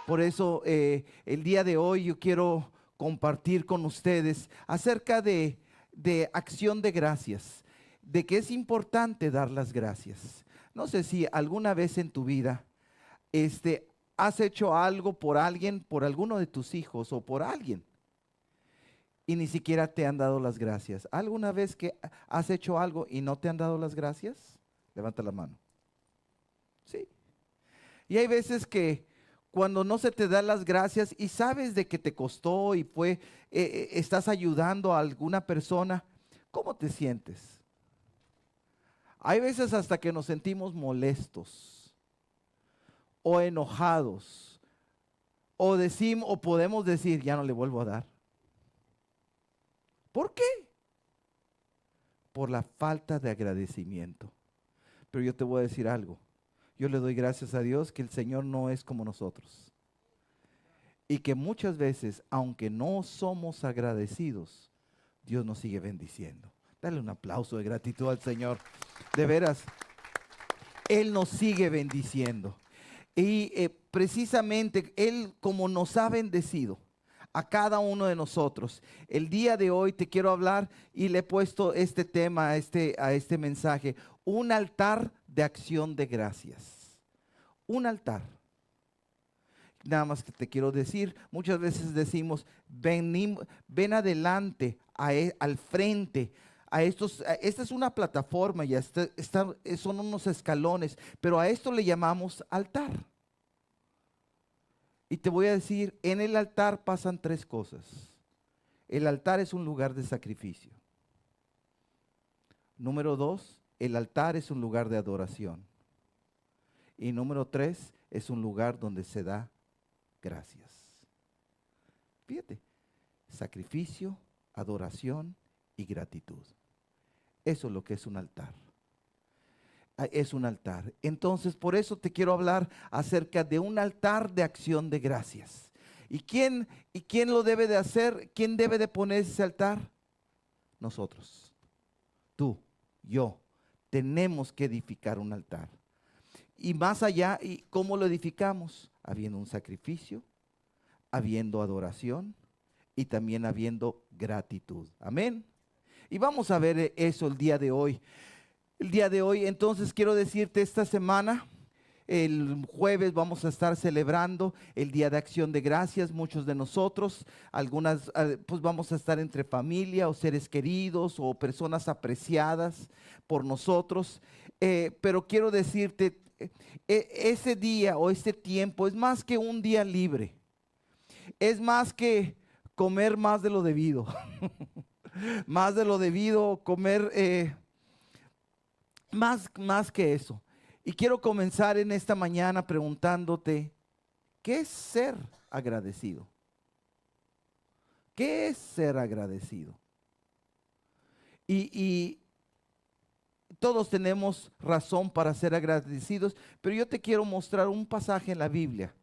Por eso el día de hoy yo quiero compartir con ustedes acerca de acción de gracias, de que es importante dar las gracias. No sé si alguna vez en tu vida has hecho algo por alguien, por alguno de tus hijos o por alguien, y ni siquiera te han dado las gracias. ¿Alguna vez que has hecho algo y no te han dado las gracias? Levanta la mano. Sí. Y hay veces que cuando no se te dan las gracias y sabes de que te costó y estás ayudando a alguna persona, ¿cómo te sientes? Hay veces hasta que nos sentimos molestos o enojados o podemos decir, ya no le vuelvo a dar. ¿Por qué? Por la falta de agradecimiento. Pero yo te voy a decir algo. Yo le doy gracias a Dios que el Señor no es como nosotros. Y que muchas veces, aunque no somos agradecidos, Dios nos sigue bendiciendo. Dale un aplauso de gratitud al Señor. De veras, Él nos sigue bendiciendo. Y precisamente Él, como nos ha bendecido a cada uno de nosotros, el día de hoy te quiero hablar y le he puesto este tema a este mensaje: un altar de acción de gracias. Un altar. Nada más que te quiero decir, muchas veces decimos, ven adelante, al frente. Esta es una plataforma, ya son unos escalones, pero a esto le llamamos altar. Y te voy a decir, en el altar pasan tres cosas. El altar es un lugar de sacrificio. Número 2, el altar es un lugar de adoración. Y número 3, es un lugar donde se da gracias. Fíjate, sacrificio, adoración y gratitud. Eso es lo que es un altar. Es un altar. Entonces, por eso te quiero hablar acerca de un altar de acción de gracias. ¿Y quién lo debe de hacer? ¿Quién debe de poner ese altar? Nosotros. Tú, yo. Tenemos que edificar un altar. Y más allá, ¿y cómo lo edificamos? Habiendo un sacrificio, habiendo adoración y también habiendo gratitud. Amén. Y vamos a ver eso el día de hoy. El día de hoy, entonces, quiero decirte, esta semana, el jueves vamos a estar celebrando el Día de Acción de Gracias. Muchos de nosotros, pues vamos a estar entre familia o seres queridos o personas apreciadas por nosotros. Pero quiero decirte, ese día o ese tiempo es más que un día libre. Es más que comer más de lo debido. Más de lo debido, comer más que eso. Y quiero comenzar en esta mañana preguntándote, ¿qué es ser agradecido? ¿Qué es ser agradecido? Y todos tenemos razón para ser agradecidos, pero yo te quiero mostrar un pasaje en la Biblia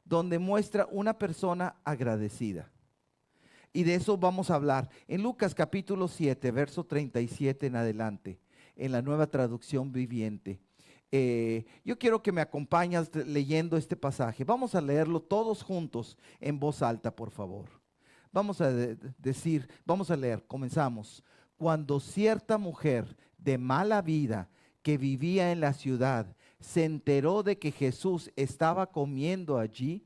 donde muestra una persona agradecida. Y de eso vamos a hablar en Lucas capítulo 7, verso 37 en adelante, en la Nueva Traducción Viviente. Yo quiero que me acompañes leyendo este pasaje. Vamos a leerlo todos juntos en voz alta, por favor. Vamos a vamos a leer, comenzamos. Cuando cierta mujer de mala vida que vivía en la ciudad se enteró de que Jesús estaba comiendo allí,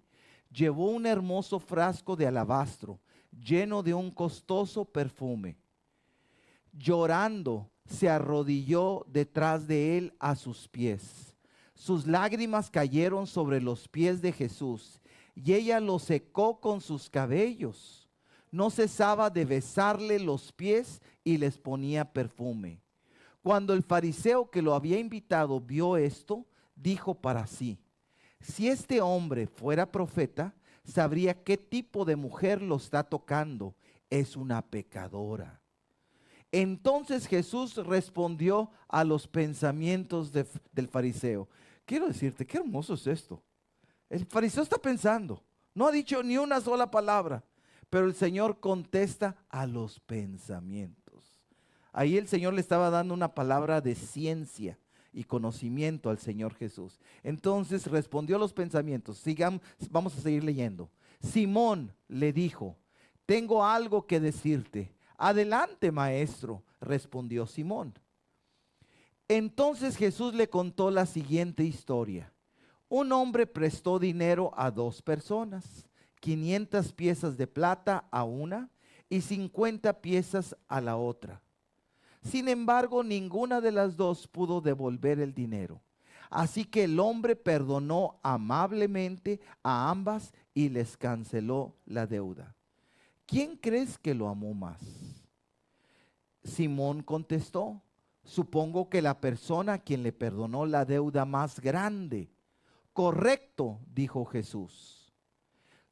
llevó un hermoso frasco de alabastro lleno de un costoso perfume. Llorando, se arrodilló detrás de él a sus pies. Sus lágrimas cayeron sobre los pies de Jesús y ella los secó con sus cabellos. No cesaba de besarle los pies y les ponía perfume. Cuando el fariseo que lo había invitado vio esto, dijo para sí: si este hombre fuera profeta, sabría qué tipo de mujer lo está tocando. Es una pecadora. Entonces Jesús respondió a los pensamientos del fariseo. Quiero decirte, qué hermoso es esto. El fariseo está pensando, no ha dicho ni una sola palabra, pero el Señor contesta a los pensamientos. Ahí el Señor le estaba dando una palabra de ciencia y conocimiento al Señor Jesús. Entonces respondió a los pensamientos. Sigamos, vamos a seguir leyendo. Simón le dijo: tengo algo que decirte. Adelante, maestro, respondió Simón. Entonces Jesús le contó la siguiente historia. Un hombre prestó dinero a dos personas, 500 piezas de plata a una y 50 piezas a la otra. Sin embargo, ninguna de las dos pudo devolver el dinero. Así que el hombre perdonó amablemente a ambas y les canceló la deuda. ¿Quién crees que lo amó más? Simón contestó: supongo que la persona a quien le perdonó la deuda más grande. Correcto, dijo Jesús.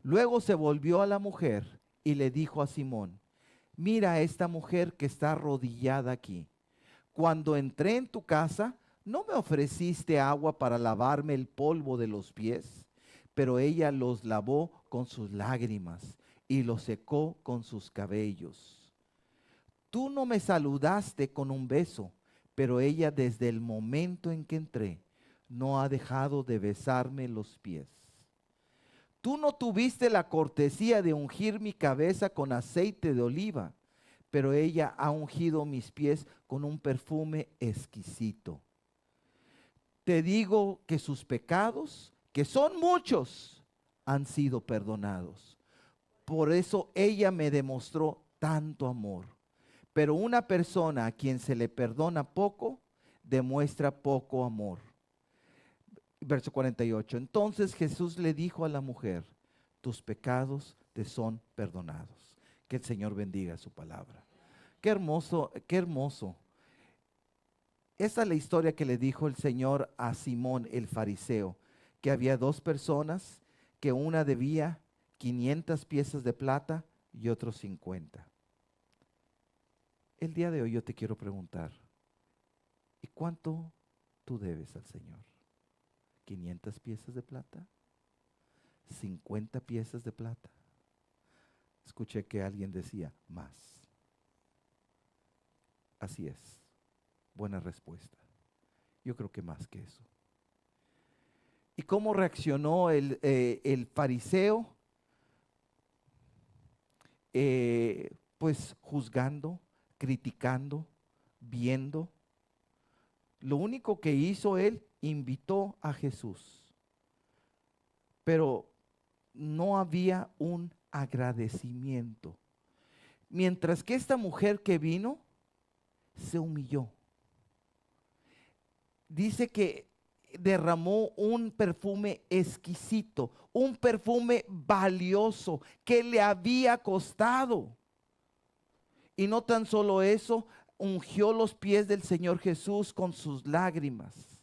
Luego se volvió a la mujer y le dijo a Simón: mira a esta mujer que está arrodillada aquí. Cuando entré en tu casa, ¿no me ofreciste agua para lavarme el polvo de los pies? Pero ella los lavó con sus lágrimas y los secó con sus cabellos. Tú no me saludaste con un beso, pero ella desde el momento en que entré no ha dejado de besarme los pies. Tú no tuviste la cortesía de ungir mi cabeza con aceite de oliva, pero ella ha ungido mis pies con un perfume exquisito. Te digo que sus pecados, que son muchos, han sido perdonados. Por eso ella me demostró tanto amor. Pero una persona a quien se le perdona poco, demuestra poco amor. Verso 48. Entonces Jesús le dijo a la mujer: tus pecados te son perdonados. Que el Señor bendiga su palabra. Qué hermoso, qué hermoso. Esa es la historia que le dijo el Señor a Simón el fariseo, que había dos personas, que una debía 500 piezas de plata y otro 50. El día de hoy yo te quiero preguntar: ¿y cuánto tú debes al Señor? ¿500 piezas de plata? ¿50 piezas de plata? Escuché que alguien decía más. Así es. Buena respuesta. Yo creo que más que eso. ¿Y cómo reaccionó el fariseo? Pues juzgando, criticando, viendo. Lo único que hizo él, invitó a Jesús. Pero no había un agradecimiento. Mientras que esta mujer que vino, se humilló. Dice que derramó un perfume exquisito, un perfume valioso que le había costado. Y no tan solo eso, ungió los pies del Señor Jesús con sus lágrimas.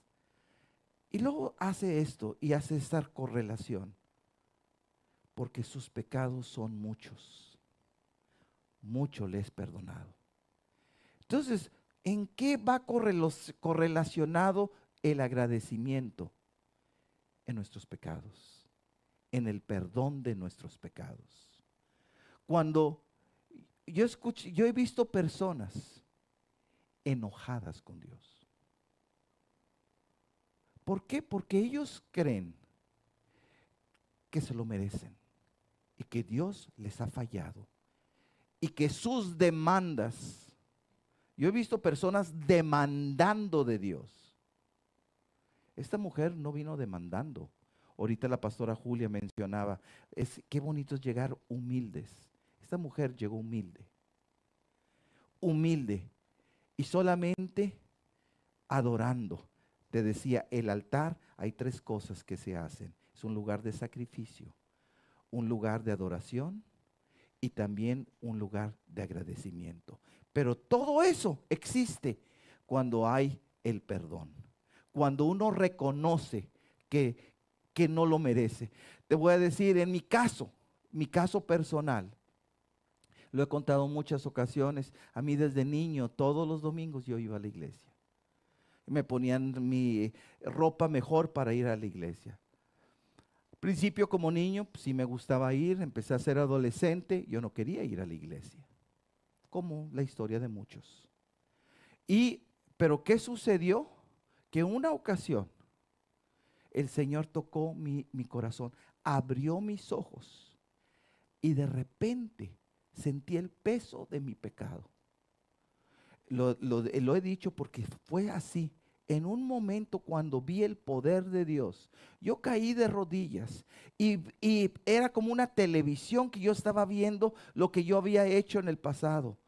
Y luego hace esto y hace esta correlación. Porque sus pecados son muchos. Mucho le es perdonado. Entonces, ¿en qué va correlacionado el agradecimiento? En nuestros pecados, en el perdón de nuestros pecados. Cuando yo he visto personas enojadas con Dios. ¿Por qué? Porque ellos creen que se lo merecen y que Dios les ha fallado y que sus demandas. Yo he visto personas demandando de Dios. Esta mujer no vino demandando. Ahorita la pastora Julia mencionaba, qué bonito es llegar humildes. Esta mujer llegó humilde. Humilde. Y solamente adorando. Te decía, el altar, hay tres cosas que se hacen. Es un lugar de sacrificio, un lugar de adoración y también un lugar de agradecimiento. Pero todo eso existe cuando hay el perdón. Cuando uno reconoce que no lo merece. Te voy a decir, en mi caso personal, lo he contado en muchas ocasiones. A mí desde niño, todos los domingos yo iba a la iglesia. Me ponían mi ropa mejor para ir a la iglesia. Al principio como niño, pues, sí me gustaba ir. Empecé a ser adolescente, yo no quería ir a la iglesia. Como la historia de muchos. Pero ¿qué sucedió? que una ocasión el Señor tocó mi corazón, abrió mis ojos y de repente sentí el peso de mi pecado. Lo he dicho porque fue así. En un momento cuando vi el poder de Dios, yo caí de rodillas y era como una televisión que yo estaba viendo lo que yo había hecho en el pasado.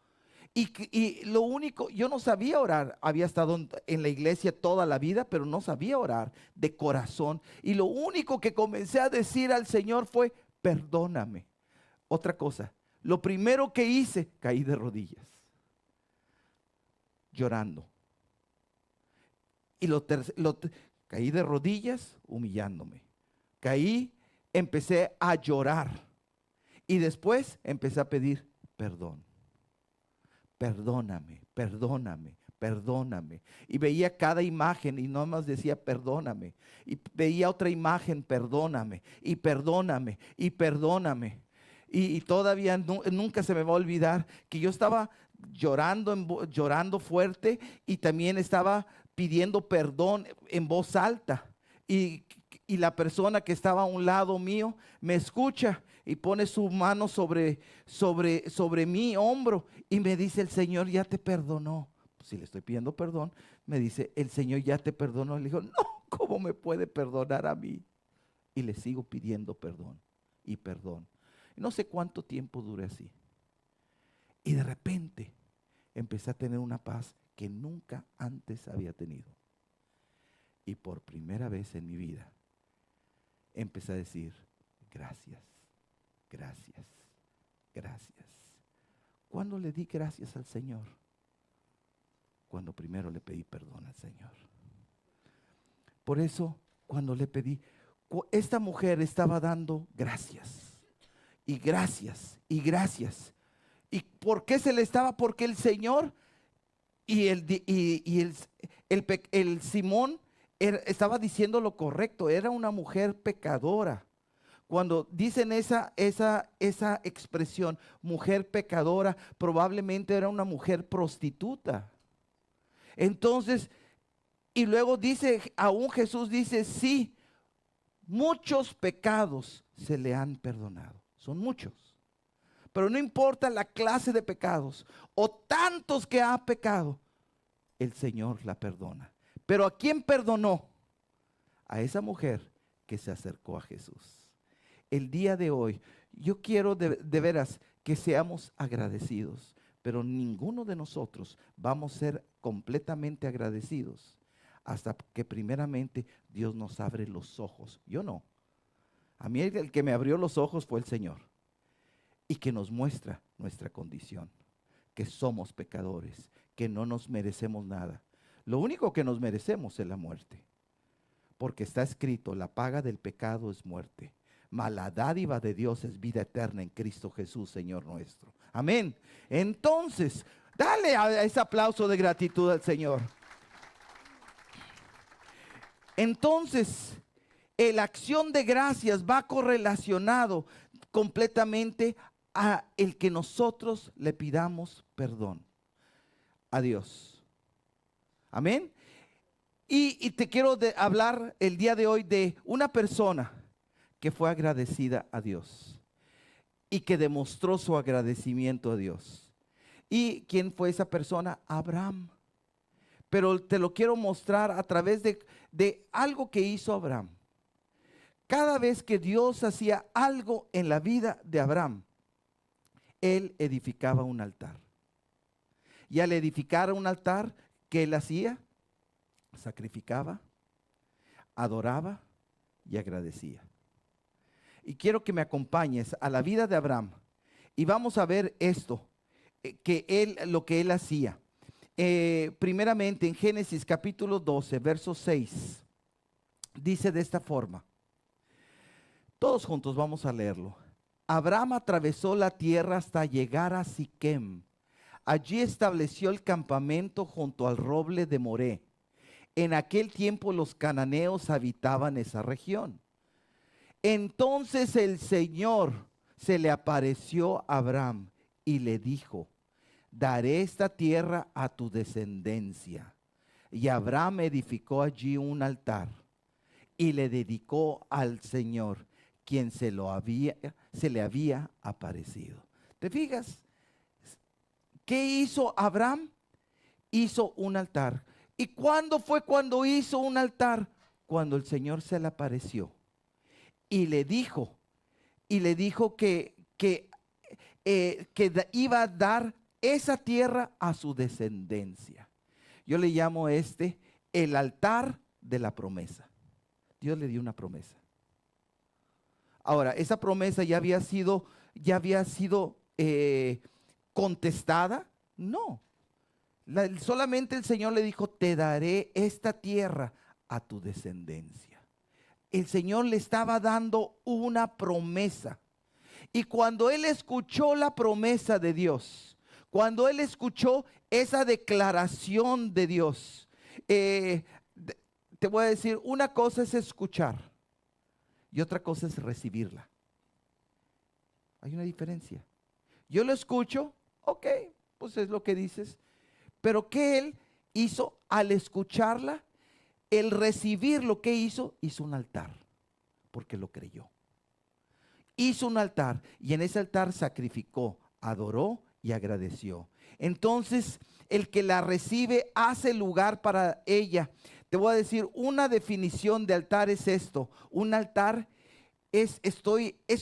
Y lo único, yo no sabía orar, había estado en la iglesia toda la vida, pero no sabía orar de corazón. Y lo único que comencé a decir al Señor fue, perdóname. Otra cosa, lo primero que hice, caí de rodillas, llorando. Y caí de rodillas, humillándome. Caí, empecé a llorar. Y después empecé a pedir perdón. Perdóname, perdóname, perdóname. Y veía cada imagen y no más decía perdóname. Y veía otra imagen, perdóname, y perdóname, y perdóname. Y todavía nunca se me va a olvidar que yo estaba llorando fuerte y también estaba pidiendo perdón en voz alta. Y la persona que estaba a un lado mío me escucha y pone su mano sobre mi hombro y me dice, el Señor ya te perdonó. Si le estoy pidiendo perdón, me dice, el Señor ya te perdonó. Le digo, no, ¿cómo me puede perdonar a mí? Y le sigo pidiendo perdón y perdón. No sé cuánto tiempo dure así. Y de repente empecé a tener una paz que nunca antes había tenido. Y por primera vez en mi vida empecé a decir, gracias, gracias, gracias. ¿Cuándo le di gracias al Señor? Cuando primero le pedí perdón al Señor. Por eso, cuando le pedí, esta mujer estaba dando gracias, y gracias, y gracias. ¿Y por qué se le estaba? Porque el Señor y el Simón estaba diciendo lo correcto, era una mujer pecadora. Cuando dicen esa expresión, mujer pecadora, probablemente era una mujer prostituta. Entonces, y luego dice, aún Jesús dice, sí, muchos pecados se le han perdonado. Son muchos. Pero no importa la clase de pecados o tantos que ha pecado, el Señor la perdona. Pero ¿a quién perdonó? A esa mujer que se acercó a Jesús. El día de hoy, yo quiero de veras que seamos agradecidos, pero ninguno de nosotros vamos a ser completamente agradecidos hasta que primeramente Dios nos abre los ojos. Yo no. A mí el que me abrió los ojos fue el Señor. Y que nos muestra nuestra condición, que somos pecadores, que no nos merecemos nada. Lo único que nos merecemos es la muerte, porque está escrito, la paga del pecado es muerte, mas la dádiva de Dios es vida eterna en Cristo Jesús, Señor nuestro. Amén. Entonces, dale a ese aplauso de gratitud al Señor. Entonces, la acción de gracias va correlacionado completamente a el que nosotros le pidamos perdón a Dios. Amén. Y te quiero hablar el día de hoy de una persona que fue agradecida a Dios y que demostró su agradecimiento a Dios. ¿Y quién fue esa persona? Abraham. Pero te lo quiero mostrar a través de algo que hizo Abraham. Cada vez que Dios hacía algo en la vida de Abraham, él edificaba un altar. Y al edificar un altar, ¿qué él hacía? Sacrificaba, adoraba y agradecía. Y quiero que me acompañes a la vida de Abraham. Y vamos a ver esto, lo que él hacía. Primeramente en Génesis capítulo 12, verso 6, dice de esta forma. Todos juntos vamos a leerlo. Abraham atravesó la tierra hasta llegar a Siquem. Allí estableció el campamento junto al roble de Moré. En aquel tiempo los cananeos habitaban esa región. Entonces el Señor se le apareció a Abraham y le dijo, daré esta tierra a tu descendencia. Y Abraham edificó allí un altar y le dedicó al Señor, quien se le había aparecido. ¿Te fijas? ¿Qué hizo Abraham? Hizo un altar. ¿Y cuándo fue cuando hizo un altar? Cuando el Señor se le apareció y le dijo, que iba a dar esa tierra a su descendencia. Yo le llamo el altar de la promesa. Dios le dio una promesa. Ahora, esa promesa ya había sido contestada. No. Solamente el Señor le dijo, te daré esta tierra a tu descendencia. El Señor le estaba dando una promesa. Y cuando él escuchó la promesa de Dios, cuando él escuchó esa declaración de Dios, te voy a decir, una cosa es escuchar y otra cosa es recibirla. Hay una diferencia. Yo lo escucho, ok, pues es lo que dices, pero ¿qué él hizo al escucharla? El recibir lo que hizo un altar, porque lo creyó. Hizo un altar y en ese altar sacrificó, adoró y agradeció. Entonces, el que la recibe hace lugar para ella. Te voy a decir, una definición de altar es esto. Un altar es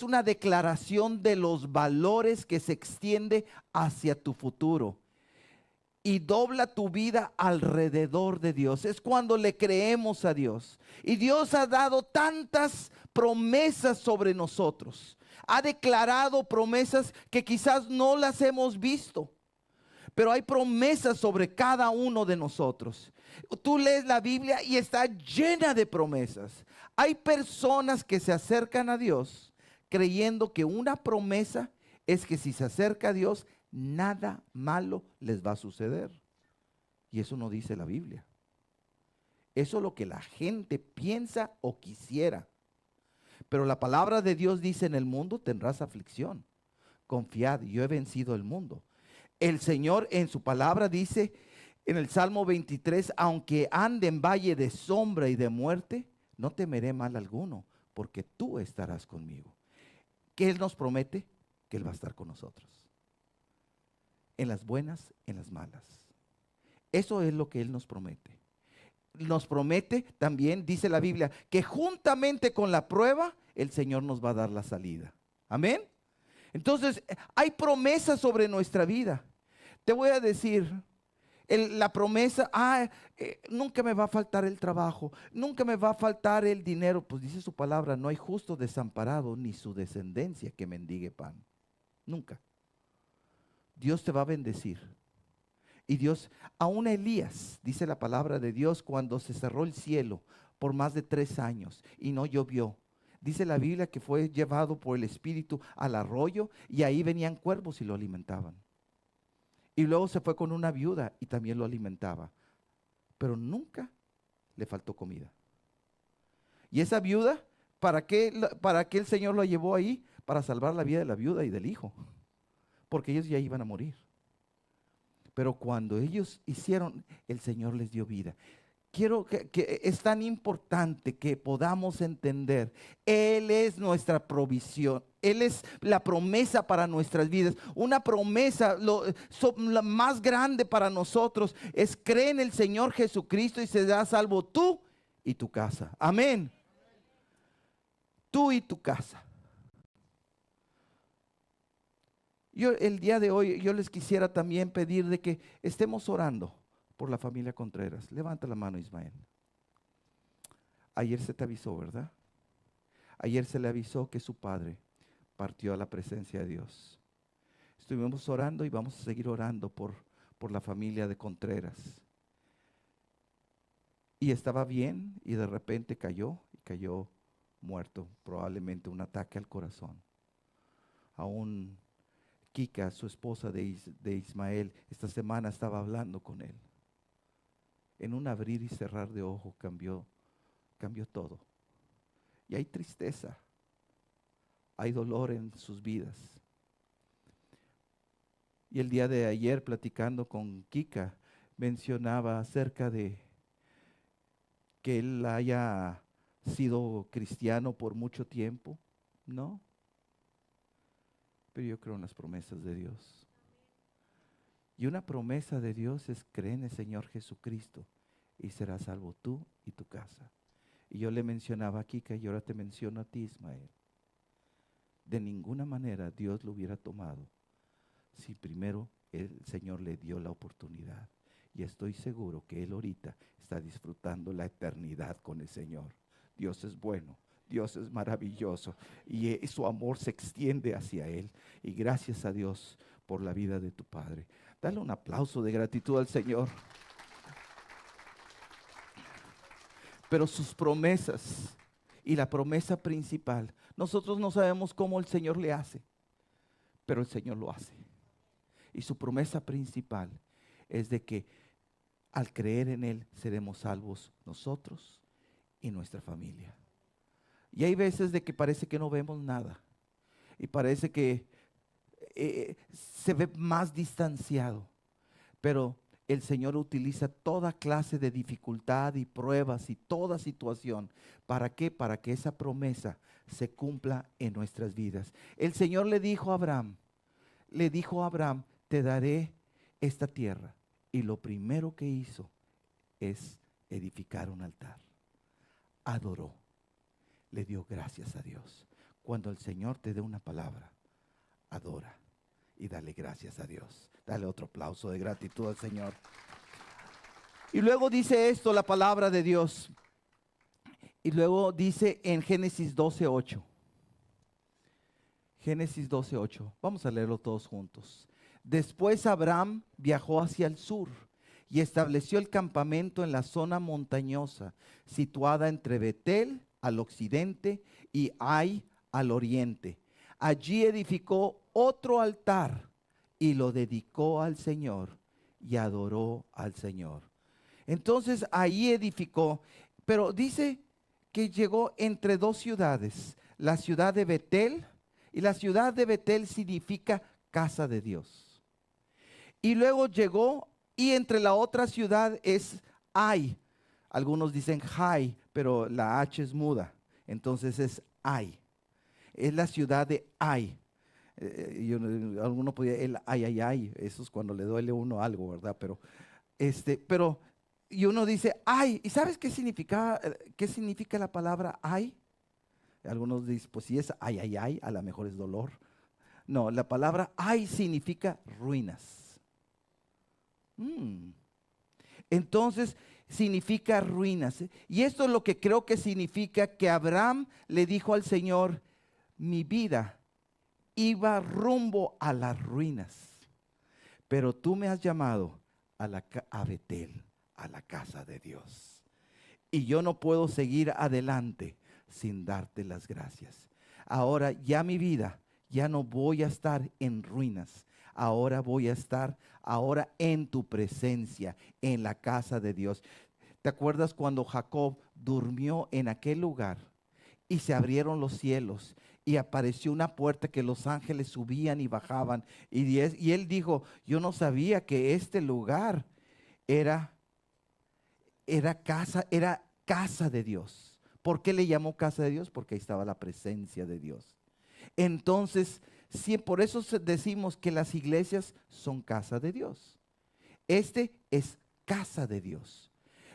una declaración de los valores que se extiende hacia tu futuro y dobla tu vida alrededor de Dios. Es cuando le creemos a Dios. Y Dios ha dado tantas promesas sobre nosotros. Ha declarado promesas que quizás no las hemos visto, pero hay promesas sobre cada uno de nosotros. Tú lees la Biblia y está llena de promesas. Hay personas que se acercan a Dios creyendo que una promesa es que si se acerca a Dios, nada malo les va a suceder. Y eso no dice la Biblia. Eso es lo que la gente piensa o quisiera. Pero la palabra de Dios dice, en el mundo tendrás aflicción. Confiad, yo he vencido el mundo. El Señor en su palabra dice en el Salmo 23, aunque ande en valle de sombra y de muerte, no temeré mal alguno, porque tú estarás conmigo. ¿Qué Él nos promete? Que Él va a estar con nosotros. En las buenas, en las malas. Eso es lo que Él nos promete. Nos promete también, dice la Biblia, que juntamente con la prueba, el Señor nos va a dar la salida. Amén. Entonces, hay promesas sobre nuestra vida. Te voy a decir, la promesa, nunca me va a faltar el trabajo, nunca me va a faltar el dinero. Pues dice su palabra, no hay justo desamparado, ni su descendencia que mendigue pan. Nunca. Dios te va a bendecir. Y Dios, aún Elías, dice la palabra de Dios, cuando se cerró el cielo por más de 3 años y no llovió, dice la Biblia que fue llevado por el Espíritu al arroyo y ahí venían cuervos y lo alimentaban. Y luego se fue con una viuda y también lo alimentaba. Pero nunca le faltó comida. Y esa viuda, ¿para qué el Señor lo llevó ahí? Para salvar la vida de la viuda y del hijo. Porque ellos ya iban a morir. Pero cuando ellos hicieron, el Señor les dio vida. Quiero que es tan importante que podamos entender, Él es nuestra provisión, Él es la promesa para nuestras vidas. Una promesa, la más grande para nosotros es creer en el Señor Jesucristo y serás salvo tú y tu casa. Amén. Tú y tu casa. El día de hoy yo les quisiera también pedir de que estemos orando por la familia Contreras. Levanta la mano, Ismael. Ayer se te avisó, ¿verdad? Ayer se le avisó que su padre partió a la presencia de Dios. Estuvimos orando y vamos a seguir orando por la familia de Contreras. Y estaba bien y de repente cayó muerto, probablemente un ataque al corazón. Aún Kika, su esposa de Ismael, esta semana estaba hablando con él. En un abrir y cerrar de ojo cambió todo. Y hay tristeza, hay dolor en sus vidas. Y el día de ayer, platicando con Kika, mencionaba acerca de que él haya sido cristiano por mucho tiempo, no. Pero yo creo en las promesas de Dios. Y una promesa de Dios es: cree en el Señor Jesucristo y serás salvo tú y tu casa. Y yo le mencionaba aquí, que yo ahora te menciono a ti, Ismael. De ninguna manera Dios lo hubiera tomado si primero el Señor le dio la oportunidad. Y estoy seguro que él ahorita está disfrutando la eternidad con el Señor. Dios es bueno, Dios es maravilloso, y su amor se extiende hacia él. Y gracias a Dios por la vida de tu padre. Dale un aplauso de gratitud al Señor. Pero sus promesas, y la promesa principal, nosotros no sabemos cómo el Señor le hace, pero el Señor lo hace. Y su promesa principal es de que al creer en Él seremos salvos nosotros y nuestra familia. Y hay veces de que parece que no vemos nada, y parece que se ve más distanciado, pero el Señor utiliza toda clase de dificultad y pruebas y toda situación. ¿Para qué? Para que esa promesa se cumpla en nuestras vidas. El Señor le dijo a Abraham, te daré esta tierra. Y lo primero que hizo es edificar un altar. Adoró, le dio gracias a Dios. Cuando el Señor te dé una palabra, adora y dale gracias a Dios. Dale otro aplauso de gratitud al Señor. Y luego dice esto la palabra de Dios. Y luego dice en Génesis 12:8. Génesis 12:8. Vamos a leerlo todos juntos. Después Abraham viajó hacia el sur y estableció el campamento en la zona montañosa, situada entre Betel al occidente y Ai al oriente. Allí edificó otro altar y lo dedicó al Señor y adoró al Señor. Entonces ahí edificó, pero dice que llegó entre dos ciudades, la ciudad de Betel, y la ciudad de Betel significa casa de Dios. Y luego llegó, y entre la otra ciudad es Ai. Algunos dicen Jai, pero la H es muda, entonces es Ai. Es la ciudad de Ai. Alguno podía, el ay, eso es cuando le duele uno algo, ¿verdad? Pero, y uno dice, ay, ¿y sabes qué significa la palabra ay? Algunos dicen, pues si es ay, a lo mejor es dolor. No, la palabra ay significa ruinas. Entonces, significa ruinas. Y esto es lo que creo que significa que Abraham le dijo al Señor, mi vida iba rumbo a las ruinas, pero tú me has llamado a Betel, a la casa de Dios. Y yo no puedo seguir adelante sin darte las gracias. Ahora ya mi vida, ya no voy a estar en ruinas. Ahora voy a estar en tu presencia, en la casa de Dios. ¿Te acuerdas cuando Jacob durmió en aquel lugar y se abrieron los cielos? Y apareció una puerta que los ángeles subían y bajaban. Y él dijo, yo no sabía que este lugar era casa de Dios. ¿Por qué le llamó casa de Dios? Porque ahí estaba la presencia de Dios. Entonces, por eso decimos que las iglesias son casa de Dios. Este es casa de Dios.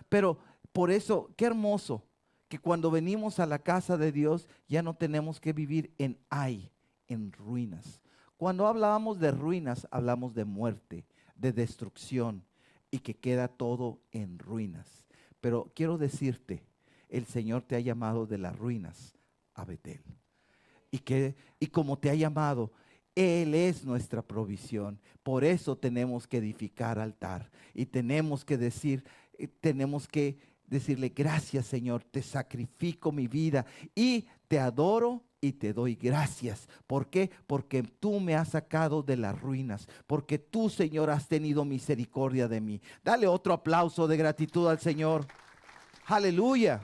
Pero por eso, qué hermoso que cuando venimos a la casa de Dios ya no tenemos que vivir en ruinas. Cuando hablábamos de ruinas, hablamos de muerte, de destrucción, y que queda todo en ruinas. Pero quiero decirte, el Señor te ha llamado de las ruinas a Betel. Y como te ha llamado, Él es nuestra provisión. Por eso tenemos que edificar altar. Y tenemos que decirle, gracias Señor, te sacrifico mi vida y te adoro y te doy gracias. ¿Por qué? Porque tú me has sacado de las ruinas, porque tú, Señor, has tenido misericordia de mí. Dale otro aplauso de gratitud al Señor. Aleluya.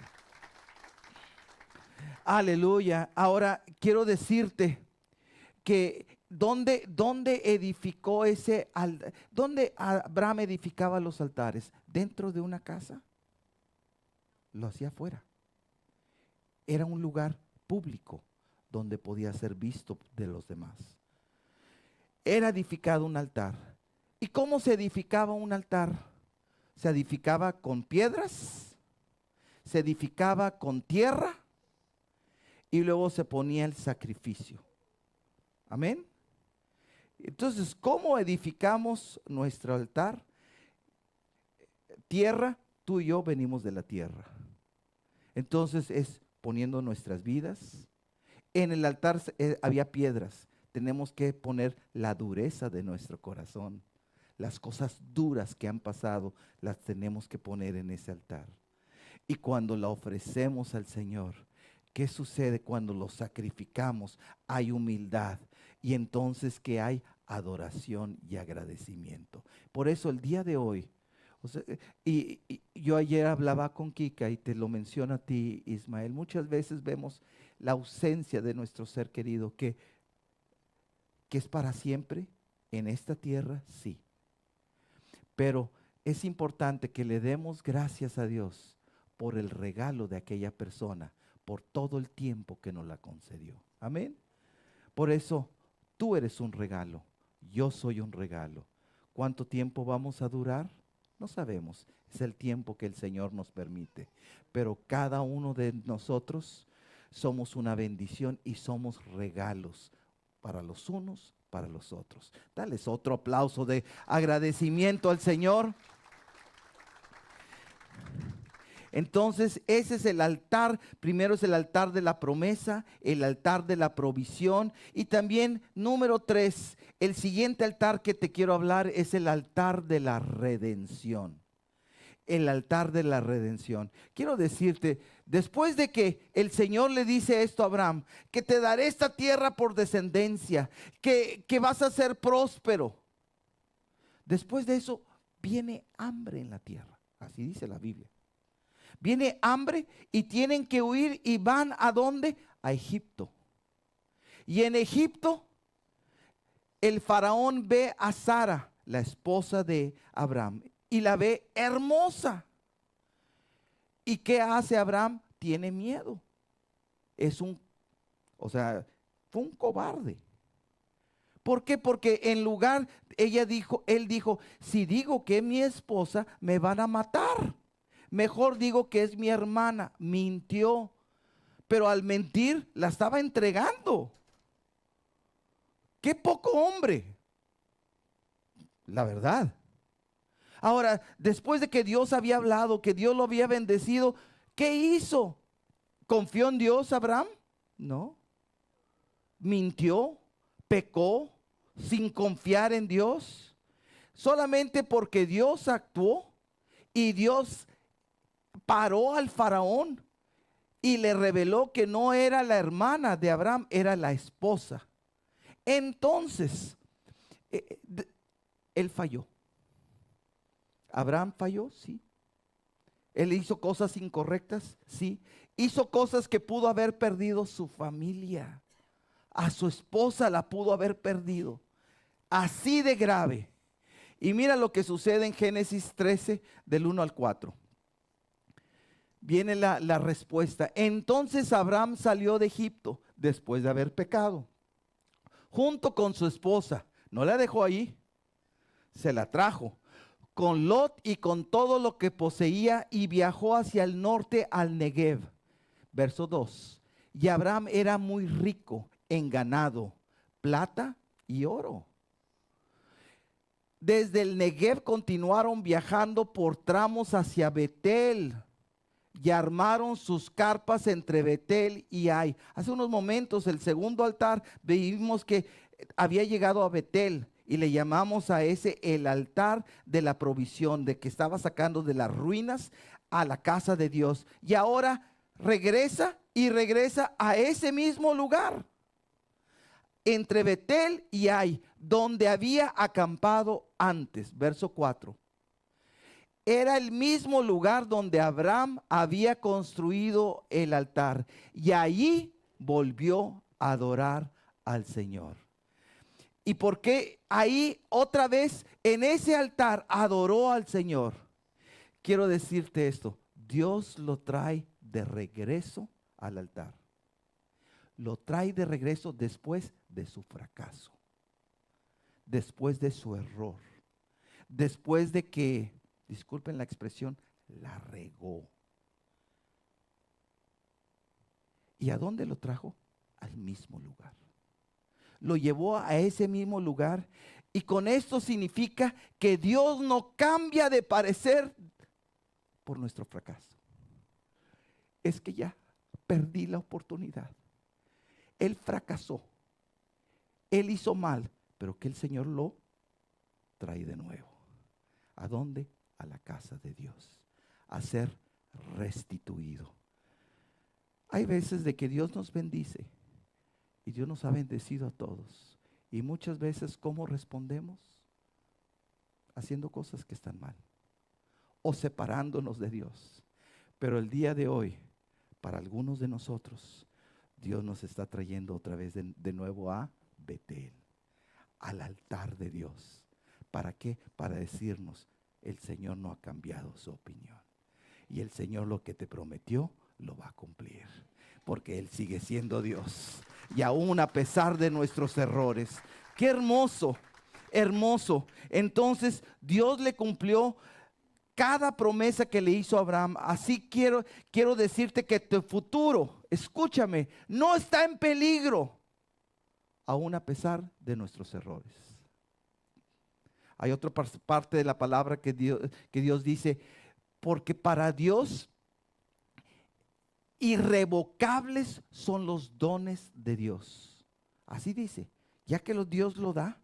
Aleluya. Ahora quiero decirte que ¿dónde edificó dónde Abraham edificaba los altares? ¿Dentro de una casa? lo hacía afuera. Era un lugar público donde podía ser visto de los demás. Era edificado un altar. ¿Y cómo se edificaba un altar? Se edificaba con piedras, se edificaba con tierra y luego se ponía el sacrificio. Amén. Entonces, ¿cómo edificamos nuestro altar? Tierra, tú y yo venimos de la tierra. Entonces es poniendo nuestras vidas. En el altar había piedras. Tenemos que poner la dureza de nuestro corazón. Las cosas duras que han pasado las tenemos que poner en ese altar. Y cuando la ofrecemos al Señor, ¿qué sucede cuando lo sacrificamos? Hay humildad. Y entonces que hay adoración y agradecimiento. Por eso el día de hoy, y yo ayer hablaba con Kika y te lo menciono a ti, Ismael, muchas veces vemos la ausencia de nuestro ser querido, que es para siempre en esta tierra, sí. Pero es importante que le demos gracias a Dios por el regalo de aquella persona, por todo el tiempo que nos la concedió. Amén. Por eso, tú eres un regalo, yo soy un regalo. ¿Cuánto tiempo vamos a durar? No sabemos, es el tiempo que el Señor nos permite. Pero cada uno de nosotros somos una bendición y somos regalos para los unos, para los otros. Dales otro aplauso de agradecimiento al Señor. Entonces ese es el altar. Primero es el altar de la promesa, el altar de la provisión. Y también número 3, el siguiente altar que te quiero hablar es el altar de la redención. El altar de la redención. Quiero decirte, después de que el Señor le dice esto a Abraham, que te daré esta tierra por descendencia, que vas a ser próspero. Después de eso viene hambre en la tierra. Así dice la Biblia. Viene hambre y tienen que huir y van ¿a dónde? A Egipto. Y en Egipto el faraón ve a Sara, la esposa de Abraham, y la ve hermosa. ¿Y qué hace Abraham? Tiene miedo. Fue un cobarde. ¿Por qué? Porque él dijo, si digo que es mi esposa, me van a matar. Mejor digo que es mi hermana. Mintió. Pero al mentir, la estaba entregando. ¡Qué poco hombre! La verdad. Ahora, después de que Dios había hablado, que Dios lo había bendecido, ¿qué hizo? ¿Confió en Dios Abraham? No. Mintió, pecó, sin confiar en Dios. Solamente porque Dios actuó y Dios paró al faraón y le reveló que no era la hermana de Abraham, era la esposa. Entonces, él falló. Abraham falló, sí. Él hizo cosas incorrectas, sí. Hizo cosas que pudo haber perdido su familia. A su esposa la pudo haber perdido. Así de grave. Y mira lo que sucede en Génesis 13, del 1 al 4. Viene la respuesta. Entonces Abraham salió de Egipto después de haber pecado, junto con su esposa. No la dejó ahí, se la trajo, con Lot y con todo lo que poseía, y viajó hacia el norte al Negev. Verso 2. Y Abraham era muy rico en ganado, plata y oro. Desde el Negev continuaron viajando por tramos hacia Betel y armaron sus carpas entre Betel y Ai. Hace unos momentos, el segundo altar, vimos que había llegado a Betel y le llamamos a ese el altar de la provisión, de que estaba sacando de las ruinas a la casa de Dios. Y ahora regresa a ese mismo lugar, entre Betel y Ai, donde había acampado antes. Verso 4. Era el mismo lugar donde Abraham había construido el altar, y allí volvió a adorar al Señor. ¿Y por qué ahí otra vez en ese altar adoró al Señor? Quiero decirte esto: Dios lo trae de regreso al altar. Lo trae de regreso después de su fracaso, después de su error, después de que, disculpen la expresión, la regó. ¿Y a dónde lo trajo? Al mismo lugar. Lo llevó a ese mismo lugar, y con esto significa que Dios no cambia de parecer por nuestro fracaso. Es que ya perdí la oportunidad. Él fracasó. Él hizo mal, pero que el Señor lo trae de nuevo. ¿A dónde? A la casa de Dios. A ser restituido. Hay veces de que Dios nos bendice y Dios nos ha bendecido a todos. Y muchas veces, ¿cómo respondemos? Haciendo cosas que están mal o separándonos de Dios. Pero el día de hoy, para algunos de nosotros, Dios nos está trayendo otra vez de nuevo a Betel, al altar de Dios. ¿Para qué? Para decirnos, el Señor no ha cambiado su opinión. Y el Señor lo que te prometió, lo va a cumplir. Porque Él sigue siendo Dios. Y aún a pesar de nuestros errores. ¡Qué hermoso! Hermoso. Entonces Dios le cumplió cada promesa que le hizo a Abraham. Así quiero decirte que tu futuro, escúchame, no está en peligro, aún a pesar de nuestros errores. Hay otra parte de la palabra que Dios dice, porque para Dios irrevocables son los dones de Dios. Así dice, ya que Dios lo da,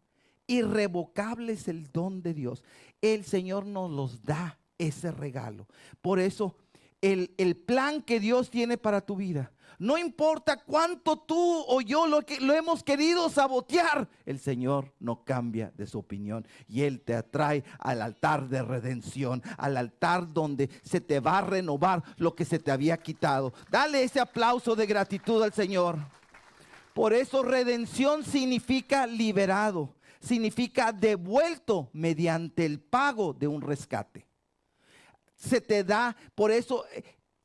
irrevocable es el don de Dios. El Señor nos los da, ese regalo. Por eso el plan que Dios tiene para tu vida, no importa cuánto tú o yo lo hemos querido sabotear, el Señor no cambia de su opinión y Él te atrae al altar de redención, al altar donde se te va a renovar lo que se te había quitado. Dale ese aplauso de gratitud al Señor. Por eso redención significa liberado, significa devuelto mediante el pago de un rescate. Se te da, por eso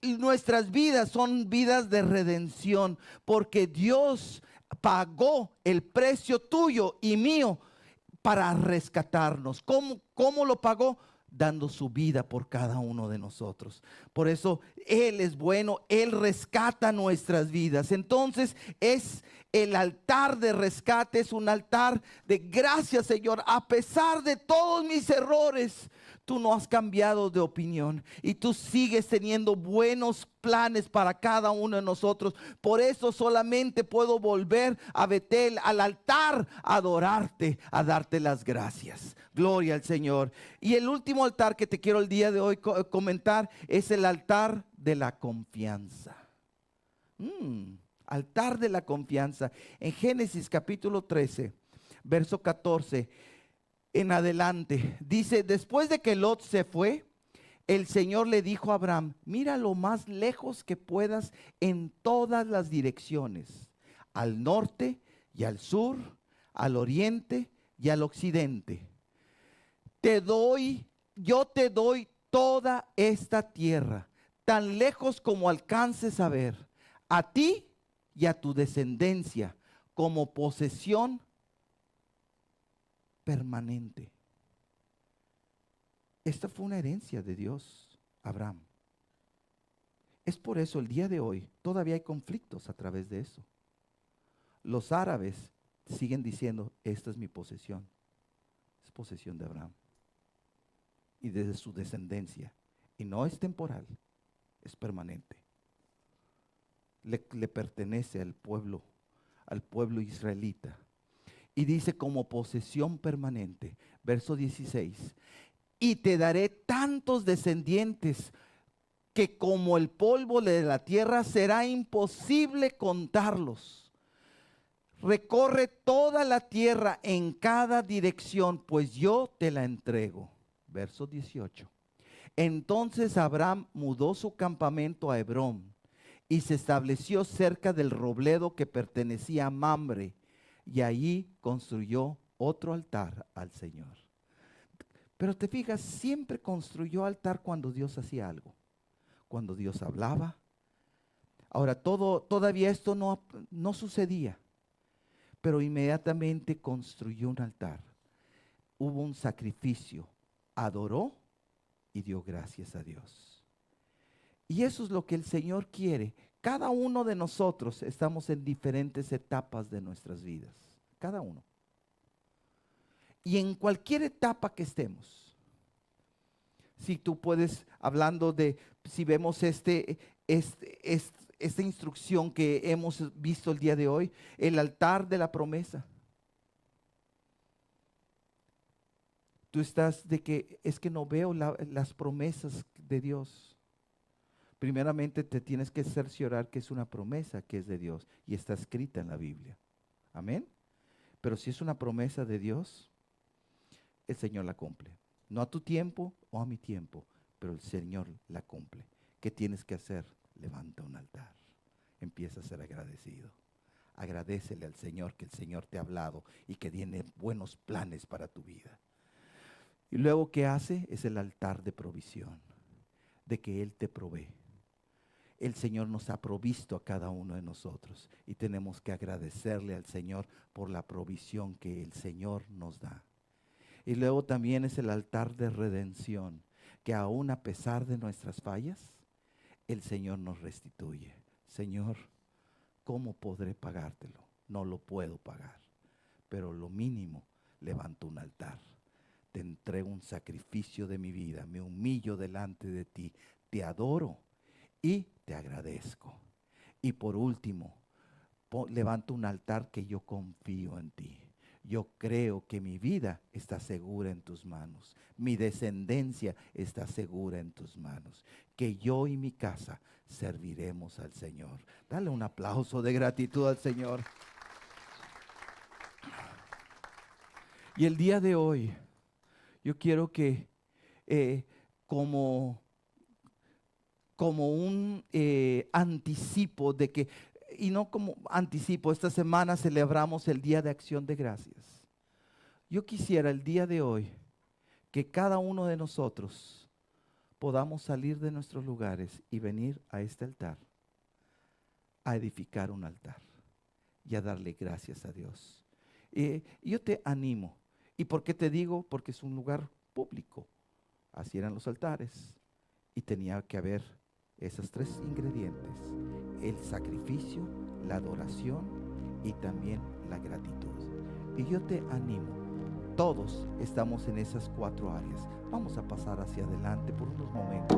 nuestras vidas son vidas de redención, porque Dios pagó el precio tuyo y mío para rescatarnos. ¿Cómo lo pagó? Dando su vida por cada uno de nosotros. Por eso Él es bueno, Él rescata nuestras vidas. Entonces es el altar de rescate, es un altar de gracias, Señor. A pesar de todos mis errores, tú no has cambiado de opinión y tú sigues teniendo buenos planes para cada uno de nosotros. Por eso solamente puedo volver a Betel, al altar, a adorarte, a darte las gracias. Gloria al Señor. Y el último altar que te quiero el día de hoy comentar es el altar de la confianza. Altar de la confianza. En Génesis capítulo 13, verso 14 en adelante, dice, después de que Lot se fue, el Señor le dijo a Abraham, mira lo más lejos que puedas en todas las direcciones, al norte y al sur, al oriente y al occidente. Yo te doy toda esta tierra, tan lejos como alcances a ver, a ti y a tu descendencia, como posesión permanente. Esta fue una herencia de Dios a Abraham. Es por eso el día de hoy todavía hay conflictos a través de eso. Los árabes siguen diciendo, esta es mi posesión. Es posesión de Abraham y de su descendencia. Y no es temporal, es permanente. Le pertenece al pueblo israelita. Y dice como posesión permanente, verso 16, y te daré tantos descendientes que como el polvo de la tierra será imposible contarlos. Recorre toda la tierra en cada dirección, pues yo te la entrego. Verso 18. Entonces Abraham mudó su campamento a Hebrón y se estableció cerca del robledo que pertenecía a Mamre. Y allí construyó otro altar al Señor. Pero te fijas, siempre construyó altar cuando Dios hacía algo. cuando Dios hablaba. Ahora, todavía esto no sucedía, pero inmediatamente construyó un altar. Hubo un sacrificio, adoró y dio gracias a Dios. Y eso es lo que el Señor quiere. Cada uno de nosotros estamos en diferentes etapas de nuestras vidas. Cada uno. Y en cualquier etapa que estemos. Si tú puedes, hablando de, si vemos esta instrucción que hemos visto el día de hoy, el altar de la promesa. Tú estás de que es que no veo las promesas de Dios. Primeramente te tienes que cerciorar que es una promesa que es de Dios y está escrita en la Biblia. Amén. Pero si es una promesa de Dios, el Señor la cumple. No a tu tiempo o a mi tiempo, pero el Señor la cumple. ¿Qué tienes que hacer? Levanta un altar. Empieza a ser agradecido. Agradécele al Señor que el Señor te ha hablado y que tiene buenos planes para tu vida. Y luego, ¿qué hace? Es el altar de provisión, de que Él te provee. El Señor nos ha provisto a cada uno de nosotros y tenemos que agradecerle al Señor por la provisión que el Señor nos da. Y luego también es el altar de redención, que aún a pesar de nuestras fallas, el Señor nos restituye. Señor, ¿cómo podré pagártelo? No lo puedo pagar, pero lo mínimo, levanto un altar. Te entrego un sacrificio de mi vida, me humillo delante de ti, te adoro y te agradezco. Y por último, levanto un altar que yo confío en ti. Yo creo que mi vida está segura en tus manos. Mi descendencia está segura en tus manos. Que yo y mi casa serviremos al Señor. Dale un aplauso de gratitud al Señor. Y el día de hoy, yo quiero que como un anticipo de que, y no como anticipo, esta semana celebramos el Día de Acción de Gracias. Yo quisiera el día de hoy que cada uno de nosotros podamos salir de nuestros lugares y venir a este altar, a edificar un altar y a darle gracias a Dios. Yo te animo. ¿Y por qué te digo? Porque es un lugar público. Así eran los altares. Y tenía que haber esos tres ingredientes: el sacrificio, la adoración y también la gratitud. Y yo te animo, todos estamos en esas 4 áreas. Vamos a pasar hacia adelante por unos momentos.